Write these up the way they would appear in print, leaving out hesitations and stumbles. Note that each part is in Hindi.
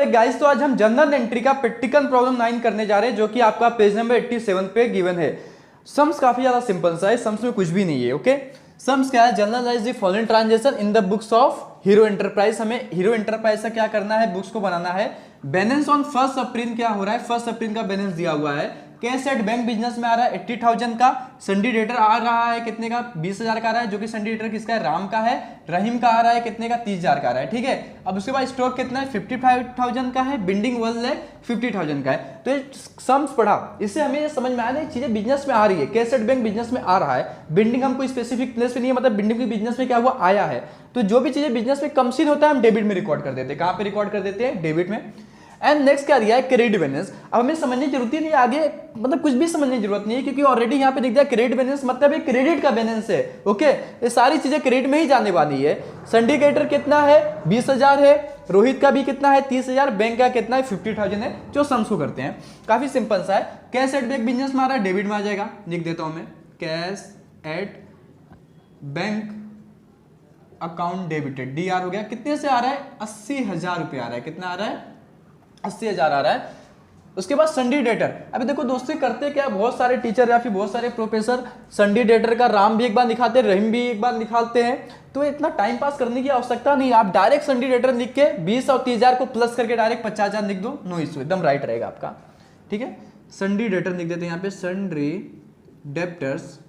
गाइस तो आज हम जनरल एंट्री का प्रैक्टिकल प्रॉब्लम 9 करने जा रहे हैं, जो कि आपका पेज नंबर 87 पे गिवन है। सम्स काफी ज्यादा सिंपल सा है, सम्स में कुछ भी नहीं है। ओके, सम्स क्या है? Generalized the following transaction in the books of hero enterprise. हमें हीरो एंटरप्राइज से क्या करना है? बुक्स को बनाना है। बैलेंस ऑन 1 अप्रैल क्या हो रहा है? 1 अप्रैल का बैलेंस दिया हुआ है। कैश एट बैंक बिजनेस में आ रहा है 80,000 का। संडी डेटर आ रहा है कितने का? 20,000 का आ रहा है, जो कि संडी डेटर किसका है? राम का है। रहीम का आ रहा है कितने का? 30,000 का आ रहा है। ठीक है, अब उसके बाद स्टॉक कितना है? 55,000 का है। बिल्डिंग 1,50,000 का है। तो ये सम्स पढ़ा, इससे हमें समझ में आया नहीं चीजें बिजनेस में आ रही है। कैश एट बैंक बिजनेस में आ रहा है। बिल्डिंग हमको स्पेसिफिक प्लेस पे नहीं है, मतलब बिल्डिंग की बिजनेस में क्या हुआ? आया है। तो जो भी चीजें बिजनेस में कम सीन होता है हम डेबिट में रिकॉर्ड कर देते हैं। कहां पे रिकॉर्ड कर देते हैं? डेबिट में। एंड नेक्स्ट क्या दिया है? Credit balance. अब हमें समझने की जरूरत ही नहीं, आगे मतलब कुछ भी समझने की जरूरत नहीं है, क्योंकि ऑलरेडी यहाँ पे दिख दिया क्रेडिट बैलेंस, मतलब एक क्रेडिट का बैलेंस है। ओके, ये सारी चीजें क्रेडिट में ही जाने वाली है। सिंडिकेटर कितना है? 20,000 है। रोहित का भी कितना है? 30,000। बैंक का कितना है? 50,000 है। जो सम्स को करते हैं काफी सिंपल सा है। कैश एट बैंक बिजनेस में आ रहा है, डेबिट में आ जाएगा। लिख देता हूं मैं, cash at bank account debited, DR हो गया। कितने से आ रहा है? 80,000 रुपये आ रहा है। कितना आ रहा है? 80,000 आ रहा है। उसके बाद संडी डेटर। अभी देखो दोस्तों, करते क्या, बहुत सारे टीचर या फिर बहुत सारे प्रोफेसर संडी डेटर का राम भी एक बार निकालते हैं, रहीम भी एक बार निकालते हैं। तो इतना टाइम पास करने की आवश्यकता नहीं, आप डायरेक्ट संडी डेटर लिख के 20 और 30,000 को प्लस करके डायरेक्ट 50,000 लिख दो, नो इश्यू, एकदम राइट रहेगा आपका। ठीक है, संडी डेटर लिख देते हैं यहाँ पे, sundry debtors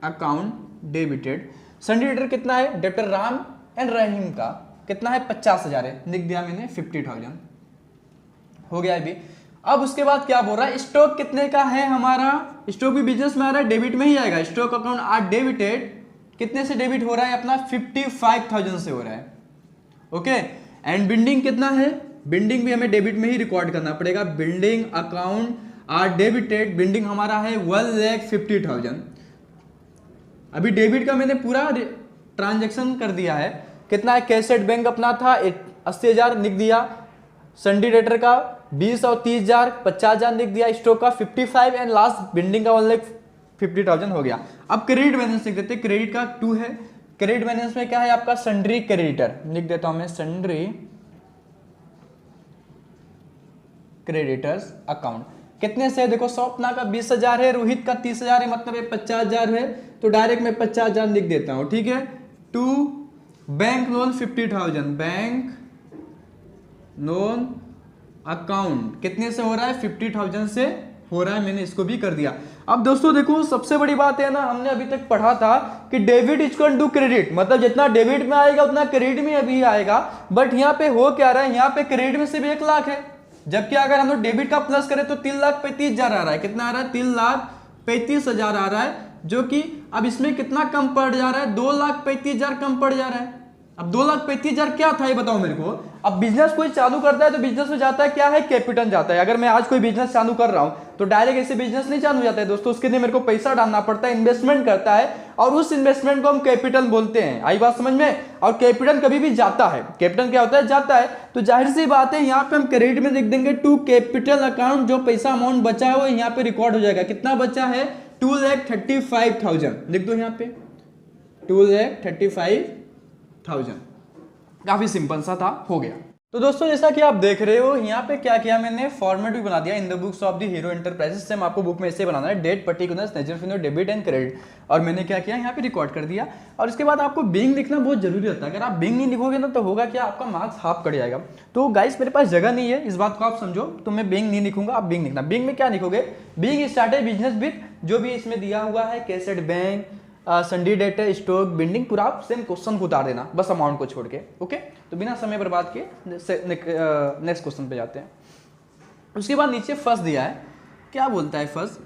account debited. Sundry debtor कितना है? डेप्टर राम एंड रहीम का कितना है? 50,000 है। लिख दिया मैंने 50,000 हो गया अभी। अब उसके बाद क्या बोल रहा है? स्टॉक कितने का है हमारा? स्टॉक भी बिजनेस में आ रहा है, डेबिट में ही आएगा। Stock account are debited. कितने से डेबिट हो रहा है अपना? 55,000 से हो रहा है। ओके, एंड बिल्डिंग कितना है? बिल्डिंग भी हमें डेबिट में ही रिकॉर्ड करना पड़ेगा। Building account are debited, building हमारा है 1,50,000। अभी डेबिट का मैंने पूरा ट्रांजेक्शन कर दिया है। कितना है? कैश एट बैंक अपना था 80,000 लिख दिया। संडी डेटर का 20 और 30,000, 50,000 लिख दिया। स्टॉक का 55 एंड लास्ट बिल्डिंग का 1,50,000 हो गया। अब क्रेडिट बैलेंस लिख देते हैं। क्रेडिट का 2 है। क्रेडिट बैलेंस में क्या है आपका? सन्ड्री क्रेडिटर लिख देता हूं मैं, सन्ड्री क्रेडिटर्स अकाउंट। कितने से? देखो स्वप्ना का 20,000 है, रोहित का 30,000 है, मतलब ये 50,000 है। तो डायरेक्ट मैं 50,000 लिख देता हूं। ठीक है, to bank loan 50,000, bank loan account कितने से हो रहा है? 50,000 से हो रहा है। मैंने इसको भी कर दिया। अब दोस्तों देखो, सबसे बड़ी बात है ना, हमने अभी तक पढ़ा था कि debit is equal to credit, मतलब जितना डेबिट में आएगा उतना क्रेडिट में अभी आएगा। बट यहाँ पे हो क्या रहा है? यहाँ पे क्रेडिट में सिर्फ 1 लाख है, जबकि अगर हम लोग डेबिट का प्लस करें तो 3,35,000 आ रहा है। कितना आ रहा है? 3,35,000 आ रहा है, जो कि अब इसमें कितना कम पड़ जा रहा है? 2,35,000 कम पड़ जा रहा है। अब 2,35,000 क्या था ये बताओ मेरे को। अब बिजनेस कोई चालू करता है तो बिजनेस में जाता है क्या है? कैपिटल जाता है। अगर मैं आज कोई बिजनेस चालू कर रहा हूं तो डायरेक्ट ऐसे बिजनेस नहीं चालू जाता है दोस्तों, उसके लिए मेरे को पैसा डालना पड़ता है, इन्वेस्टमेंट करता है, और उस इन्वेस्टमेंट को हम कैपिटल बोलते हैं। आई बात समझ में? और कैपिटल कभी भी जाता है। कैपिटल क्या होता है? जाता है। तो जाहिर सी बात है, यहाँ पे हम क्रेडिट में लिख देंगे टू कैपिटल अकाउंट। जो पैसा अमाउंट बचा है वो यहाँ पे रिकॉर्ड हो जाएगा। कितना बचा है? 2,35,000 लिख दो यहाँ पे, 2,35,000। काफी सिंपल सा था, हो गया। तो दोस्तों जैसा कि आप देख रहे हो, यहाँ पे क्या किया मैंने? फॉर्मेट भी बना दिया in the books of the Hero Enterprises. Same आपको बुक में ऐसे बनाना है, date, particulars, nature of debit and credit. और मैंने क्या किया? यहाँ पे रिकॉर्ड कर दिया। और इसके बाद आपको बिंग लिखना बहुत जरूरी होता है। अगर आप बिंग नहीं लिखोगे ना तो होगा क्या? आपका मार्क्स हाफ कट जाएगा। तो गाइस मेरे पास जगह नहीं है, इस बात को आप समझो। तो मैं बिंग नहीं लिखूंगा, आप बिंग लिखना। बिंग में क्या लिखोगे? बिंग स्टार्टेड बिजनेस विद, जो भी इसमें दिया हुआ है, cash at bank, sundry debtor, stock, building, पूरा आप सेम क्वेश्चन को उतार देना, बस अमाउंट को छोड़ के। ओके, तो बिना समय बर्बाद किए नेक्स्ट क्वेश्चन पे जाते हैं। उसके बाद नीचे फर्स्ट दिया है। क्या बोलता है फर्स्ट?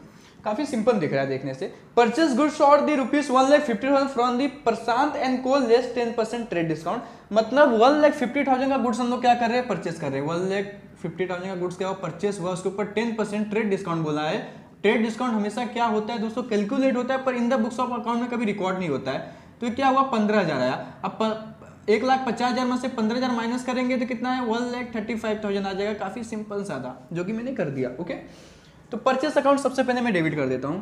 काफी सिंपल दिख रहा है देखने से। Purchase goods for the ₹1,50,000 from the Prashant and को लेस 10% ट्रेड डिस्काउंट। मतलब 1,50,000 का गुड्स हम लोग क्या कर रहे हैं? परचेस कर रहे हैं। 1,50,000 का गुड्स क्या हुआ? परचेस हुआ, उसके ऊपर 10% ट्रेड डिस्काउंट बोला है। ट्रेड डिस्काउंट हमेशा क्या होता है दोस्तों? कैलकुलेट होता है, पर इन द बुक्स ऑफ अकाउंट में कभी रिकॉर्ड नहीं होता है। तो क्या हुआ? 15,000 आया। अब 1,50,000 में से 15,000 माइनस करेंगे तो कितना है? 1,35,000 आ जाएगा। काफी सिंपल सा था, जो कि मैंने कर दिया। ओके, तो परचेस अकाउंट सबसे पहले मैं डेबिट कर देता हूं।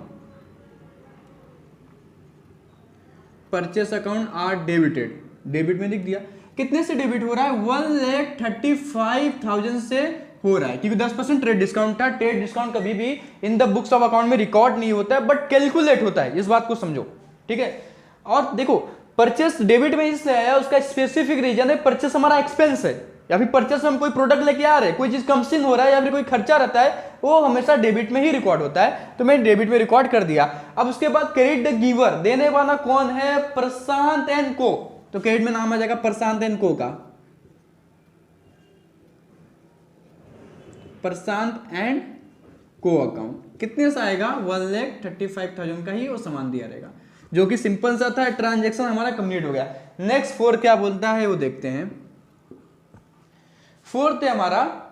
Purchase account are debited, debit में लिख दिया। कितने से डेबिट हो रहा है? 1,35,000 से हो रहा है, क्योंकि 10% ट्रेड डिस्काउंट था। ट्रेड डिस्काउंट कभी भी इन द बुक्स ऑफ अकाउंट में रिकॉर्ड नहीं होता है, बट कैलकुलेट होता है, इस बात को समझो, ठीक है। और देखो परचेस डेबिट में इसलिए आया, उसका स्पेसिफिक रीजन है, परचेस हमारा एक्सपेंस है, या फिर परचेस हम कोई प्रोडक्ट लेके आ रहे हैं, कोई चीज कंज्यूम हो रहा है या फिर कोई खर्चा रहता है, वो हमेशा डेबिट में ही रिकॉर्ड होता है, तो मैंने डेबिट में रिकॉर्ड कर दिया। अब उसके बाद क्रेडिट द गिवर, देने वाला कौन है? प्रशांत एंड को, तो क्रेडिट में नाम आ जाएगा प्रशांत एंड को का, प्रशांत एंड को अकाउंट। कितने से आएगा? 1,35,000 का ही वो सामान दिया रहेगा, जो कि सिंपल सा था। ट्रांजैक्शन हमारा कंप्लीट हो गया। नेक्स्ट 4 क्या बोलता है वो देखते हैं। 4th है हमारा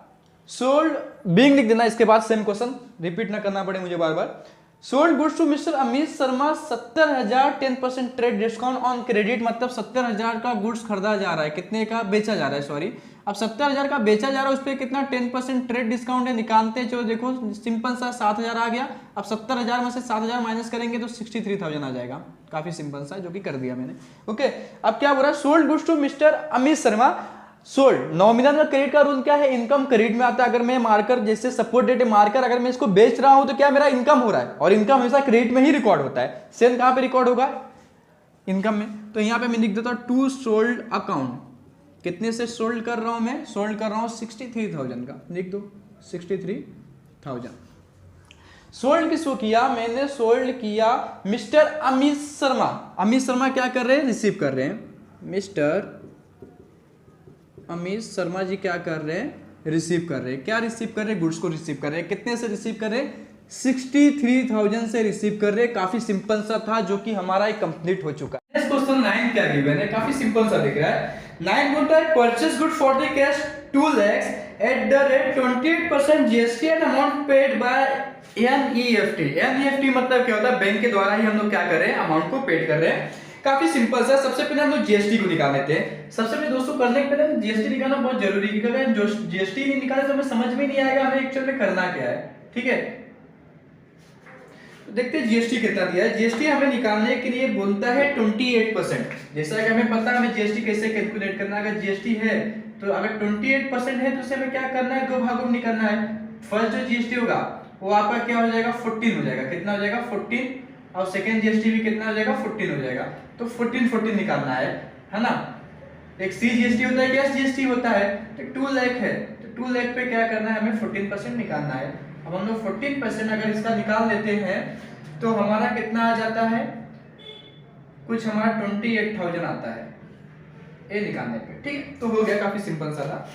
सोल्ड, बीइंग लिख देना, इसके बाद सेम क्वेश्चन रिपीट ना करना पड़े मुझे बार बार। Sold goods to mister Amit Sharma 70,000, 10% trade discount on credit, मतलब 70,000 का गुड्स खरीदा जा रहा है, कितने का बेचा जा रहा है, सॉरी। अब 70,000 का बेचा जा रहा है, उस पर कितना 10% ट्रेड डिस्काउंट है, निकालते हैं। जो देखो सिंपल सा 7,000 आ गया। अब 70,000 में से 7,000 माइनस करेंगे तो 63,000 आ जाएगा, काफी सिंपल सा, जो कि कर दिया मैंने। ओके, अब क्या बोल रहा है? Sold goods to mister Amit Sharma. Sold nominal का क्रेडिट का रूल क्या है? इनकम क्रेडिट में आता है। अगर मैं मार्कर जैसे सपोर्ट डेट मार्कर, अगर मैं इसको बेच रहा हूं तो क्या मेरा इनकम हो रहा है, और इनकम हमेशा क्रेडिट में ही रिकॉर्ड होता है। सेल कहां पे रिकॉर्ड होगा? इनकम में। तो यहां पे मैं लिख देता हूं टू सोल्ड अकाउंट। कितने से सोल्ड कर रहा हूं मैं? सोल्ड कर रहा हूं 63,000 का, लिख दो 63,000। सोल्ड किसको किया? मैंने सोल्ड किया मिस्टर अमित शर्मा। अमित शर्मा क्या कर रहे हैं? रिसीव कर रहे हैं। मिस्टर अमित शर्मा जी क्या कर रहे हैं? रिसीव कर रहे हैं। क्या रिसीव कर रहे हैं? गुड्स को रिसीव कर रहे हैं। कितने से रिसीव कर रहे हैं? 63,000 से रिसीव कर रहे हैं। काफी सिंपल सा था, जो कि हमारा एक कंप्लीट हो चुका है। नेक्स्ट क्वेश्चन 9 क्या गिवन है? काफी सिंपल सा दिख रहा है। 9 बोलता है purchase good for the cash 2 lakhs at the rate 28% GST and amount paid by NEFT. NEFT मतलब क्या होता है? बैंक के द्वारा ही हम लोग क्या कर रहे हैं? अमाउंट को पेड कर रहे हैं। काफी सिंपल सा। सबसे पहले हम लोग जीएसटी को निकाल लेते हैं। सबसे पहले दोस्तों करने के पहले जीएसटी निकालना बहुत जरूरी है, क्योंकि अगर जीएसटी नहीं निकाले तो हमें समझ में नहीं आएगा हमें एक्चुअल में करना क्या है। ठीक है, तो देखते हैं जीएसटी कितना दिया है। जीएसटी हमें निकालने के लिए बोलता है 28%। जैसा कि हमें पता है हमें जीएसटी कैसे कैलकुलेट करना है। अगर जीएसटी है तो अगर 28% है तो उसे हमें क्या करना है? 2 भागों में निकालना है। फर्स्ट जो जीएसटी होगा वो आपका क्या हो जाएगा? 14 हो जाएगा। कितना हो जाएगा? 14। और सेकंड जीएसटी भी कितना हो जाएगा? 14 हो जाएगा। तो 14 निकालना है ना। एक सी जीएसटी होता है, कैश जीएसटी होता है। तो 2 लाख है, तो 2 लाख पे क्या करना है? हमें 14% निकालना है। अब हम लोग 14% अगर इसका निकाल लेते हैं तो हमारा कितना आ जाता है? कुछ हमारा 28,000 आता है ये निकालने पे। ठीक है, तो हो गया, काफी सिंपल सा था।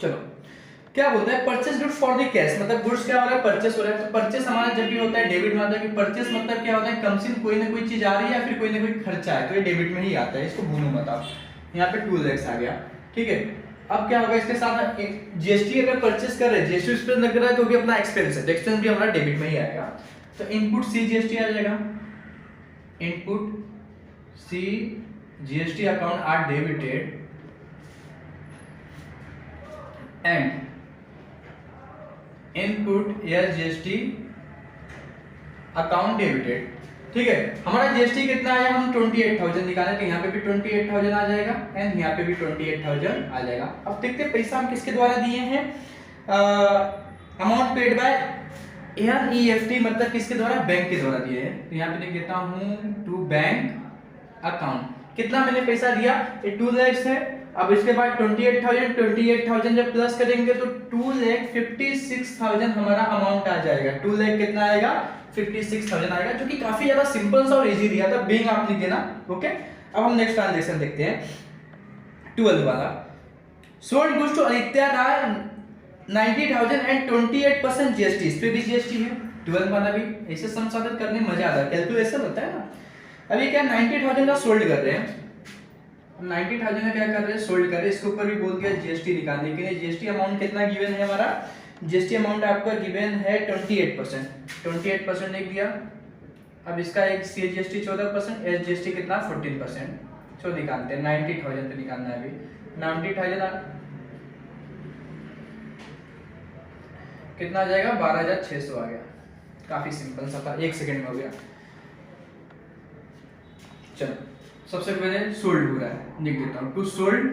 चलो क्या बोलता है? Purchase good for the cash, मतलब गुड्स क्या हो रहा है? परचेस हो रहा है। तो परचेस हमारा जब भी होता है डेबिट में आता है। कि परचेस मतलब क्या होता है? कंसिन कोई ना कोई चीज आ रही है या फिर कोई ना कोई खर्चा है, तो ये डेबिट में ही आता है। इसको भूलो मत आप। यहाँ पे 2 lakhs आ गया। ठीक है, अब क्या होगा? इसके साथ जीएसटी अगर परचेस कर रहे हैं, जीएसटी उस पर लग रहा है तो भी अपना एक्सपेंस है, तो एक्सपेंस भी हमारा डेबिट में ही आएगा। तो इनपुट सी जीएसटी आ जाएगा। Input C GST account are debited and input या जीएसटी अकाउंट डेबिटेड। ठीक है, हमारा जीएसटी कितना आया? हम 28,000 निकाले, तो यहाँ पे भी 28,000 आ जाएगा एंड यहाँ पे भी 28,000 आ जाएगा। अब देखते हैं पैसा हम किसके द्वारा दिए हैं। अमाउंट पेड बाय एनईएफटी मतलब किसके द्वारा? बैंक के द्वारा दिए हैं। तो यहाँ पे लिख देता हूँ टू बैंक अकाउंट। कितना मैंने पैसा दिया? ये 2 lakhs है। अब इसके बाद 28,000 जब प्लस करेंगे तो 2,56,000 हमारा अमाउंट आ जाएगा। 2 लाख कितना आएगा? 56,000 आएगा, जो कि काफी ज्यादा सिंपल सा और इजी दिया था। बीइंग आप लिख देना। ओके, अब हम नेक्स्ट ट्रांजैक्शन देखते हैं 12 वाला। Sold goods to Aditya Rai 90,000 and 28% GST. इस पे भी जीएसटी है। 12 वाला भी ऐसे संसाधित करने में मजा आता है, कैलकुलेशन होता है ना। अभी क्या 90,000 का सोल्ड कर रहे हैं। 90,000 का क्या कर रहे हैं? सोल्ड कर रहे हैं। इसके ऊपर भी बोल दिया जीएसटी निकालने के लिए। जीएसटी अमाउंट कितना गिवन है हमारा? जीएसटी अमाउंट आपका गिवन है 28%। 28% लिख दिया। अब इसका एक सी जीएसटी 14%, एस जीएसटी कितना? 14%। चलो निकालते हैं। 90,000 पे निकालना है अभी। 90,000 कितना आ जाएगा? 12,600 आ गया। काफी सिंपल सा था, 1 सेकंड में हो गया। चलो सबसे पहले सोल्ड हो रहा है, लिख देता हूँ टू सोल्ड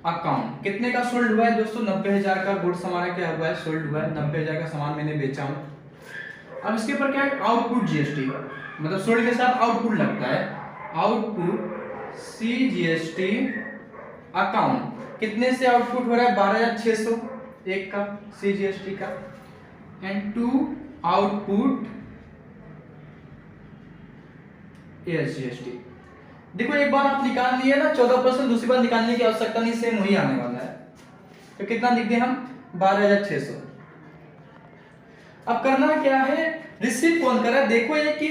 अकाउंट। कितने का सोल्ड हुआ है दोस्तों? 90,000 का गुड्स हमारा क्या हुआ है? सोल्ड हुआ है। 90,000 का सामान मैंने बेचा हूँ। अब इसके ऊपर क्या है? आउटपुट जीएसटी, मतलब सोल्ड के साथ आउटपुट लगता है, आउटपुट सीजीएसटी अकाउंट। कितने से आउटपुट हो रहा है? 12,600 एक का सीजीएसटी का, एंड टू आउटपुट एसजीएसटी। देखो एक बार आप निकाल लिए ना 14%, दूसरी बार निकालने की आवश्यकता नहीं, सेम वही आने वाला है। तो कितना लिख दें हम? 12,600। अब करना क्या है? रिसीव कौन कर रहा है? देखो ये कि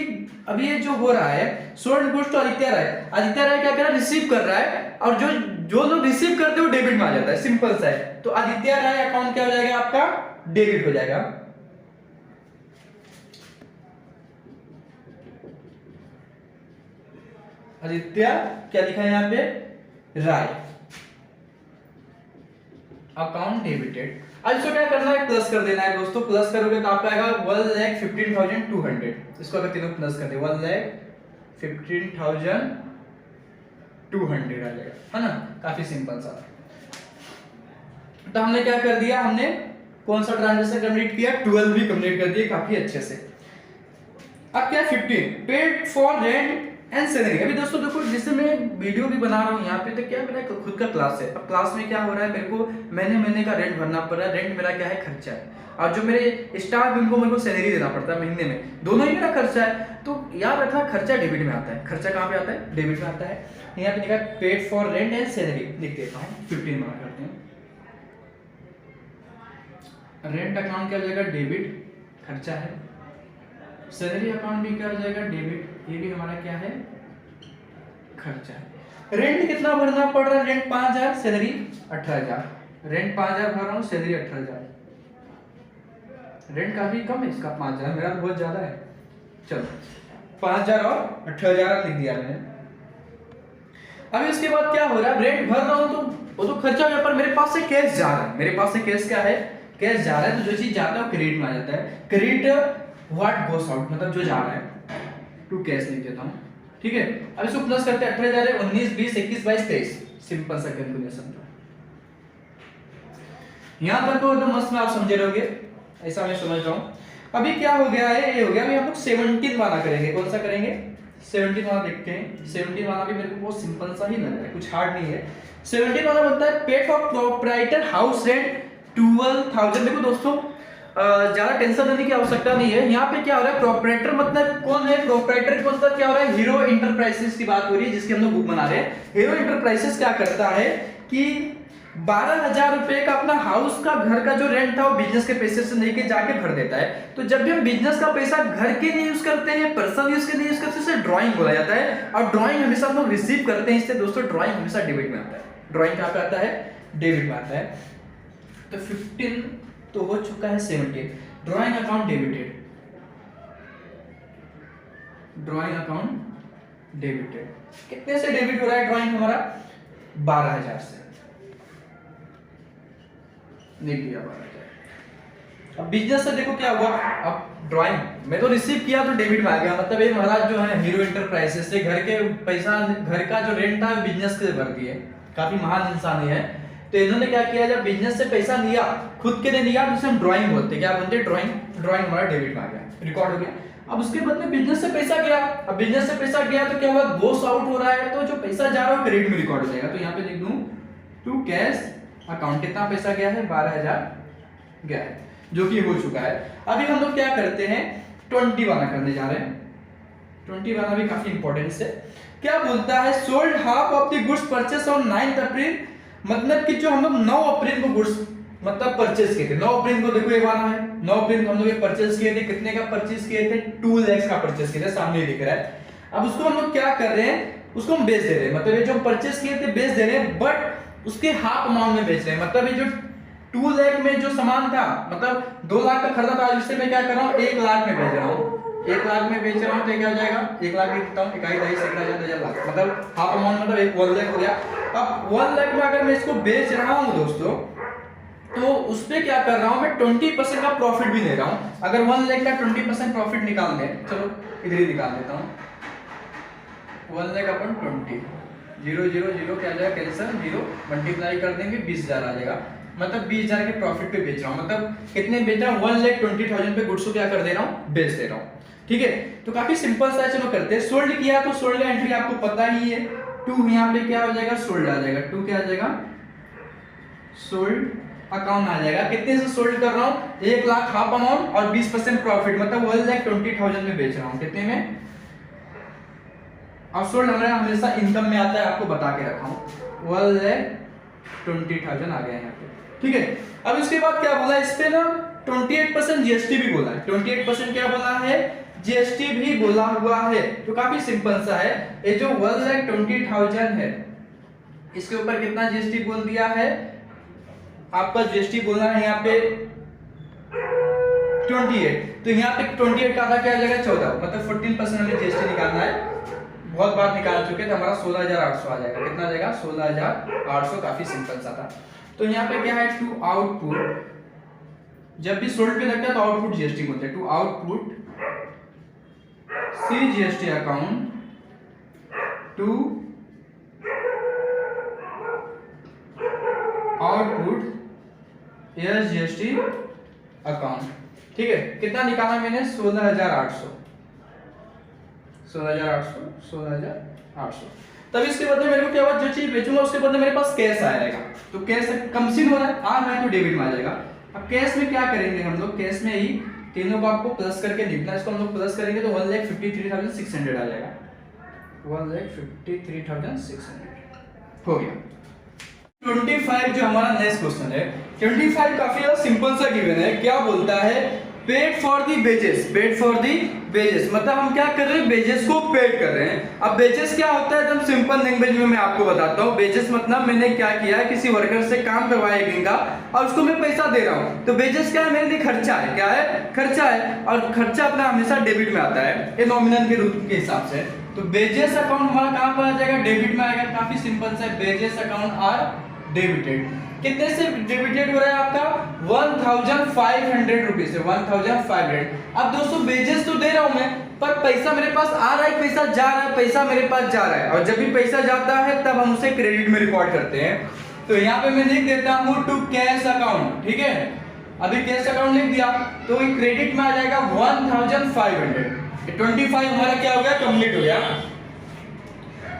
अभी ये जो हो रहा है सोल्ड गुड्स तो आदित्य राय, आदित्य राय क्या कर रहा है? रिसीव कर रहा है, और जो लोग रिसीव करते हैं वो डेबिट में आ जाता है, सिंपल सा है। तो आदित्य राय अकाउंट क्या हो जाएगा आपका? डेबिट हो जाएगा। आदित्य क्या लिखा है यहाँ पे? राय अकाउंट डेबिटेड। अब इसको क्या करना है? प्लस कर देना है दोस्तों। प्लस करोगे तो आपका आएगा 1,15,200। इसको अगर तीनों प्लस कर दे 1,15,200 आ जाएगा, है ना? काफी सिंपल सा। तो हमने क्या कर दिया? हमने कौन सा ट्रांजेक्शन कंप्लीट किया? 12 भी कंप्लीट कर दिए काफी अच्छे से। अब क्या? 15 paid for rent and salary. अभी दोस्तों देखो, जैसे मैं वीडियो भी बना रहा हूँ यहाँ पे, तो क्या मेरा खुद का क्लास है। अब क्लास में क्या हो रहा है? मेरे को महीने का रेंट भरना पड़ रहा है। रेंट मेरा क्या है? खर्चा है। और जो मेरे स्टाफ उनको मेरे को सैलरी देना पड़ता है महीने में, दोनों ही मेरा खर्चा है। तो याद रखना, खर्चा डेबिट में आता है। खर्चा कहाँ पे आता है? डेबिट में आता है। यहाँ पे लिखा है paid for rent and salary, लिख देता हूँ 15 माना करते हैं। रेंट अकाउंट क्या हो जाएगा? डेबिट, खर्चा है। सैलरी अकाउंट भी क्या हो जाएगा? डेबिट, ये भी हमारा क्या है? खर्चा है। रेंट कितना भरना पड़ रहा है? Rent 5,000, salary 18,000। रेंट 5,000 भर रहा हूँ, सैलरी 18,000। रेंट काफी कम है इसका, 5,000, मेरा बहुत ज्यादा है। चलो 5,000 और 18,000 लिख दिया मैंने। अब इसके बाद क्या हो रहा है? रेंट भर रहा हूँ तो वो तो खर्चा हो गया, पर मेरे पास से कैश जा रहा है। मेरे पास से कैश क्या है? कैश जा रहा है। तो जो चीज जाता है वो क्रेडिट में आ जाता है। क्रेडिट व्हाट गोस आउट, मतलब जो जा रहा है, टू कैश लिख देता हूँ। ठीक है। अब इसको प्लस करते हैं। 18,000 19 20 21 22 23। सिंपल सा कैलकुलेशन था। यहां तक तो एकदम मस्त में आप समझे रहोगे, ऐसा मैं समझ रहा हूं। अभी क्या हो गया है? ये हो गया। अभी हम लोग 17 वाला करेंगे। कौन सा करेंगे? 17 वाला देखते हैं। 17 वाला भी मेरे को बहुत सिंपल सा ही लग रहा है, कुछ हार्ड नहीं है। 17 वाला बोलता है paid for proprietor house rent 12,000। देखो दोस्तों, ज्यादा टेंशन लेने की आवश्यकता नहीं है। यहाँ पे क्या हो रहा है? प्रोप्राइटर मतलब कौन है? प्रोप्राइटर का मतलब क्या हो रहा है? हीरो इंटरप्राइजेस की बात हो रही है, जिसकी हम लोग बुक बना रहे हैं। हीरो इंटरप्राइजेस क्या करता है कि 12,000 रुपए का अपना हाउस का, घर का जो रेंट था वो बिजनेस के पैसे से लेके जाके भर देता है। तो जब भी हम बिजनेस का पैसा घर के लिए यूज करते हैं, पर्सनल यूज के लिए यूज करते हैं, उसे ड्राइंग बोला जाता है। और ड्राइंग हमेशा हम लोग रिसीव करते हैं, इससे दोस्तों ड्राइंग हमेशा डेबिट में आता है। ड्राइंग कहाँ पे आता है? डेबिट में आता है। तो 15 तो हो चुका है। 17 drawing account debited, drawing account debited. कितने से डेबिट हो रहा है ड्राइंग हमारा? 12,000 से। लिख दिया 12,000। अब बिजनेस से देखो क्या हुआ? अब ड्राइंग में तो रिसीव किया तो डेबिट में आ गया। मतलब ये महाराज जो है हीरो इंटरप्राइजेस से घर के पैसा, घर का जो रेंट था बिजनेस से भर दिए। काफी महान इंसान है। तो इन्होंने क्या किया? जब बिजनेस से पैसा लिया, खुद के लिए लिया, तो उसे हम ड्राइंग बोलते हैं। क्या बोलते हैं? ड्राइंग। ड्राइंग हमारा डेबिट में आ गया, रिकॉर्ड हो गया। अब उसके बदले बिजनेस से पैसा गया। अब बिजनेस से पैसा गया तो क्या हुआ? गोस आउट हो रहा है, तो जो पैसा जा रहा है क्रेडिट में रिकॉर्ड हो जाएगा। तो यहाँ पे लिख दूं टू कैश अकाउंट। कितना पैसा गया है? 12,000 गया है, जो कि हो चुका है। अभी हम लोग क्या करते हैं? 20 वाला करने जा रहे हैं। 20 वाला भी काफी इंपॉर्टेंट है। क्या बोलता है? Sold half of the goods purchase on 9 अप्रैल। मतलब कि जो हम लोग 9 अप्रैल को गुड्स मतलब परचेस किए थे। 9 अप्रैल को देखो ये वाला है, 9 अप्रैल को हम लोग ये परचेस किए थे। कितने का परचेस किए थे? 2 लाख का परचेस किए थे, सामने दिख रहा है। अब उसको हम लोग क्या कर रहे हैं? उसको हम बेच दे रहे हैं। मतलब ये जो परचेस किए थे बेच दे रहे हैं, बट उसके हाफ अमाउंट में बेच रहे हैं। मतलब ये जो 2 लाख में जो सामान था, मतलब 2 लाख का खरीदा था, जिससे मैं क्या कर रहा हूँ? 1 लाख में बेच रहा हूँ। 1 लाख में बेच रहा हूँ तो क्या हो जाएगा? 1 लाख लिखता हूँ, इकाई दही सैकड़ा हजार लाख, मतलब हाफ अमाउंट, मतलब 1 लाख हो गया। अब 1 लाख में अगर मैं इसको बेच रहा हूँ दोस्तों, तो उस पे क्या कर रहा हूँ मैं? 20% का प्रॉफिट भी ले रहा हूँ। अगर 1 लाख का 20% प्रॉफिट निकाल दें, चलो इधर ही निकाल देता हूँ। 1 लाख अपन 20, 0 0 0 क्या आ जाएगा कैंसिल, 0 मल्टीप्लाई कर देंगे 20,000 आ जाएगा। मतलब 20,000 के प्रॉफिट पे बेच रहा हूँ, मतलब कितने बेच रहा हूँ 1,20,000 पे गुड्स को क्या कर दे रहा हूँ, बेच दे रहा हूँ। ठीक है, तो काफी सिंपल सा है, चलो करते हैं। सोल्ड किया तो सोल्ड का एंट्री आपको पता ही है, 2 यहाँ पे क्या हो जाएगा सोल्ड आ जाएगा, 2 क्या आ जाएगा सोल्ड अकाउंट आ जाएगा। कितने से सोल्ड कर रहा हूँ 1 लाख हाफ अमाउंट और 20% प्रॉफिट, मतलब 1,20,000 में बेच रहा हूँ। कितने में, और सोल्ड हमारा हमेशा इनकम में आता है, आपको बता के रखा हूँ 1,20,000 आ गया यहाँ पे। ठीक है, अब इसके बाद क्या बोला इस पे ना 28% जीएसटी भी बोला है, 28% क्या बोला है जीएसटी भी बोला हुआ है। तो काफी सिंपल सा है, ये जो 1,20,000 है इसके ऊपर कितना जीएसटी बोल दिया है आपका, जीएसटी बोला है यहाँ पे 28, तो यहाँ पे 28 का आधा क्या आ जाएगा 14, मतलब 14% हमें जीएसटी निकालना है। बहुत बार निकाल चुके थे, हमारा 16,800 आ जाएगा। कितना आ जाएगा 16,800, काफी सिंपल सा था। तो यहाँ पे क्या है टू आउटपुट, जब भी सोल्ड पे लगता है तो आउटपुट जीएसटी बोलते हैं, to output C GST account to output S GST account. ठीक है, कितना निकाला मैंने 16,800, 16,800, 16,800। तब इसके बदले मेरे को क्या हुआ, जो चीज बेचूंगा उसके बदले मेरे पास कैश आएगा, तो कैश कमसिन हो रहा है, आ रहा है तो डेबिट में आ जाएगा। अब कैश में क्या करेंगे हम लोग, कैश में ही तीनों को आपको प्लस करके लिखना है, इसको हम लोग प्लस करेंगे तो 1,53,600 आ जाएगा, 1,53,600 हो गया। 25 जो हमारा नेक्स्ट क्वेश्चन है, 25 काफी ज्यादा सिंपल सा गिवन है। क्या बोलता है paid for the wages, paid for the wages, मतलब हम क्या कर रहे हैं वेजेस को पेड कर रहे हैं। अब वेजेस क्या होता है एकदम सिंपल लैंग्वेज में मैं आपको बताता हूँ। वेजेस मतलब मैंने क्या किया है, किसी वर्कर से काम करवाया एक दिन का और उसको मैं पैसा दे रहा हूँ, तो वेजेस क्या है मेरे लिए खर्चा है, क्या है खर्चा है, और खर्चा अपना हमेशा डेबिट में आता है, ये नॉमिनल के रूप के हिसाब से। तो वेजेस अकाउंट हमारा कहाँ पर आ जाएगा, डेबिट में आएगा। काफी सिंपल सा, वेजेस अकाउंट आर डेबिटेड। कितने से डेबिटेड हो रहा है आपका 1,500 रुपीज से, 1,500। अब दोस्तों वेजेस तो दे रहा हूं मैं, पर पैसा मेरे पास आ रहा है, पैसा जा रहा है, पैसा मेरे पास जा रहा है, और जब भी पैसा जाता है तब हम उसे क्रेडिट में रिकॉर्ड करते हैं। तो यहाँ पे मैं लिख देता हूं टू कैश अकाउंट। ठीक है, अभी कैश अकाउंट लिख दिया तो क्रेडिट में आ जाएगा 1,500। 25 हमारा क्या हो गया, कंप्लीट हो गया।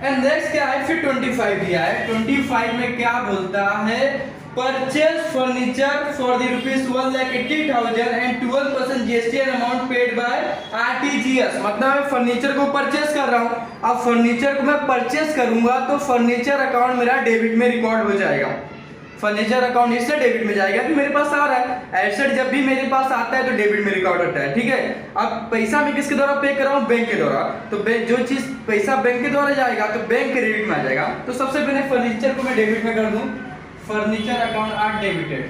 एंड नेक्स्ट क्या है, फिर 25 दिया है। 25 में क्या बोलता है, purchase furniture for the rupees 1,80,000 and 12% GST and amount paid by RTGS. मतलब मैं फर्नीचर को परचेज कर रहा हूं, अब फर्नीचर को मैं परचेज करूंगा तो फर्नीचर अकाउंट मेरा डेबिट में रिकॉर्ड हो जाएगा, फर्नीचर अकाउंट इससे डेबिट में जाएगा कि मेरे पास आ रहा है। एसेट जब भी मेरे पास आता है तो डेबिट में रिकॉर्ड होता है। ठीक है, अब पैसा मैं किसके द्वारा पे कर रहा हूँ, बैंक के द्वारा, तो जो चीज पैसा बैंक के द्वारा जाएगा तो बैंक क्रेडिट में आ जाएगा। तो सबसे पहले फर्नीचर को मैं डेबिट में कर दूं, फर्नीचर अकाउंट आर डेबिटेड,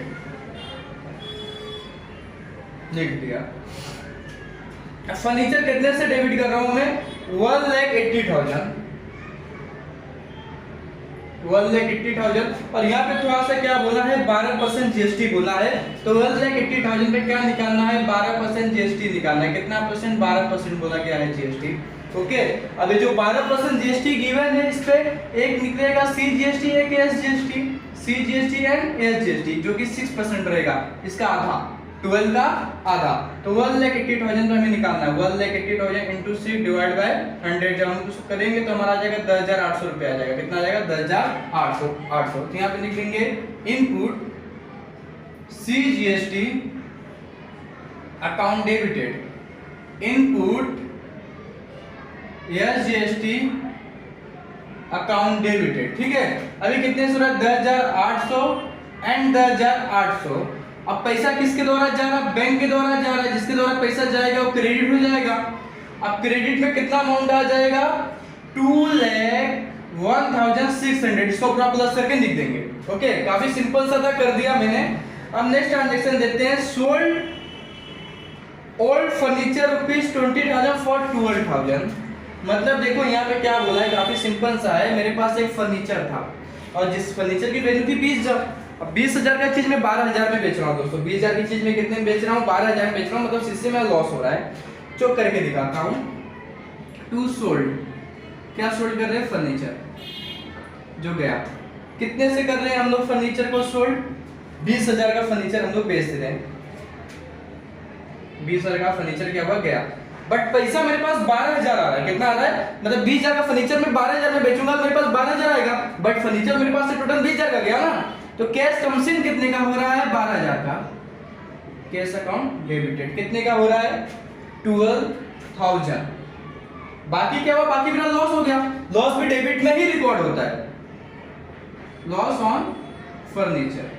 लिख दिया। फर्नीचर कितने से डेबिट कर रहा हूं मैं, 1,80,000, 1,80,000। और यहाँ पे थोड़ा सा क्या बोला है 12% जीएसटी बोला है, तो 1,80,000 पे क्या निकालना है, 12% जीएसटी निकालना है। कितना परसेंट, 12% बोला गया है जीएसटी। ओके, अब ये जो 12% जीएसटी गिवन है इस पे एक निकलेगा सी जीएसटी, एक S GST, C GST and S GST, जो कि 6% रहेगा, इसका आधा 12 का आधा। तो 1,80,000 तो हमें निकालना है, 1,80,000 इंटू 6 डिवाइड बाय 100। जब हम कुछ करेंगे तो हमारा आ जाएगा 10,800 रुपये आ जाएगा। कितना आ जाएगा 10,800। तो यहाँ पे लिखेंगे input C GST account debited, input S GST account debited. ठीक है, अभी कितने से हो रहा है 10,800 एंड 10,800। अब पैसा किसके द्वारा जा रहा है, बैंक के द्वारा जा रहा है, जिसके द्वारा पैसा जाएगा वो क्रेडिट हो जाएगा। अब क्रेडिट में कितना अमाउंट आ जाएगा, 2,01,600, इसको पूरा प्लस करके लिख देंगे। ओके, काफी सिंपल सा था, कर दिया मैंने। अब नेक्स्ट ट्रांजैक्शन देते हैं, sold old furniture rupees 20,000 for 12,000। मतलब देखो यहाँ पे क्या बोला है, काफी सिंपल सा है। मेरे पास एक फर्नीचर था और जिस फर्नीचर की वैल्यू थी 20,000, अब 20,000 का चीज मैं 12,000 में बेच रहा हूँ दोस्तों। 20,000 की चीज मैं कितने में बेच रहा हूँ, 12,000 में बेच रहा हूँ, मतलब इससे मेरा लॉस हो रहा है। चेक करके दिखाता हूँ, टू सोल्ड क्या सोल्ड कर रहे हैं? फर्नीचर जो गया। कितने से कर रहे हैं हम लोग फर्नीचर को सोल्ड? 20,000 का फर्नीचर हम लोग बेच रहे हैं, 20,000 का फर्नीचर क्या हुआ? गया। बट पैसा मेरे पास 12,000 आ रहा है। कितना आ रहा है? मतलब 20,000 का फर्नीचर मैं 12,000 में बेचूंगा तो मेरे पास 12,000 आएगा, बट फर्नीचर मेरे पास से टोटल 20,000 का गया ना। तो कैश कंसिन कितने का हो रहा है? 12,000 का। कैश अकाउंट डेबिटेड कितने का हो रहा है? 12,000। बाकी क्या हुआ? बाकी मेरा लॉस हो गया। लॉस भी डेबिट में ही रिकॉर्ड होता है, loss on furniture,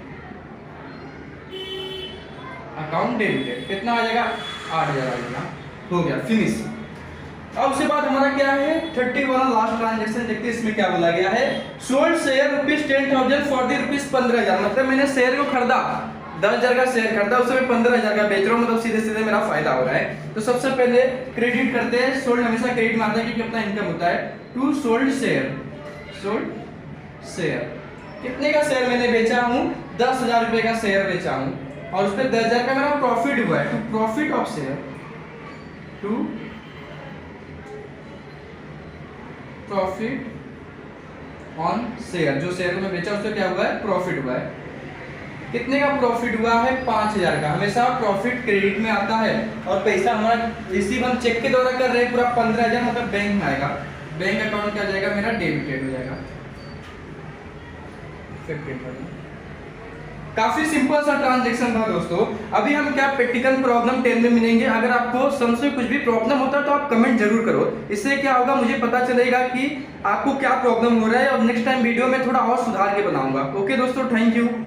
account debited. कितना आ जाएगा? 8,000 आ जाएगा। हो गया, फिनिश। अब उसके बाद हमारा क्या है? 31 लास्ट ट्रांजैक्शन। देखते हैं इसमें क्या बोला गया है। Sold share ₹10,000 for the ₹15,000। मतलब मैंने शेयर को खरीदा, 10,000 का शेयर खरीदा, उससे मैं 15,000 का बेच रहा हूँ, मतलब सीधे सीधे मेरा फायदा हो रहा है। तो सबसे पहले क्रेडिट करते हैं। सोल्ड हमेशा क्रेडिट में आता है क्योंकि अपना इनकम होता है। To sold share, sold share कितने का शेयर मैंने बेचा हूँ? 10,000 रुपए का शेयर बेचा हूँ और उस पर 10,000 का मेरा प्रॉफिट हुआ है। To profit of share, to profit on share, जो शेयर को मैं बेचा उससे क्या हुआ है? प्रॉफिट हुआ है। कितने का प्रॉफिट हुआ है? 5,000 का। हमेशा प्रॉफिट क्रेडिट में आता है और पैसा हमारा रिसीव हम चेक के द्वारा कर रहे हैं, पूरा 15,000 मतलब बैंक में आएगा। बैंक अकाउंट क्या जाएगा? मेरा डेबिटेड हो जाएगा 15,000। काफी सिंपल सा ट्रांजैक्शन था दोस्तों। अभी हम क्या प्रैक्टिकल प्रॉब्लम 10 में मिलेंगे। अगर आपको समझ में कुछ भी प्रॉब्लम होता है तो आप कमेंट जरूर करो, इससे क्या होगा मुझे पता चलेगा कि आपको क्या प्रॉब्लम हो रहा है और नेक्स्ट टाइम वीडियो में थोड़ा और सुधार के बनाऊंगा। ओके दोस्तों, थैंक यू।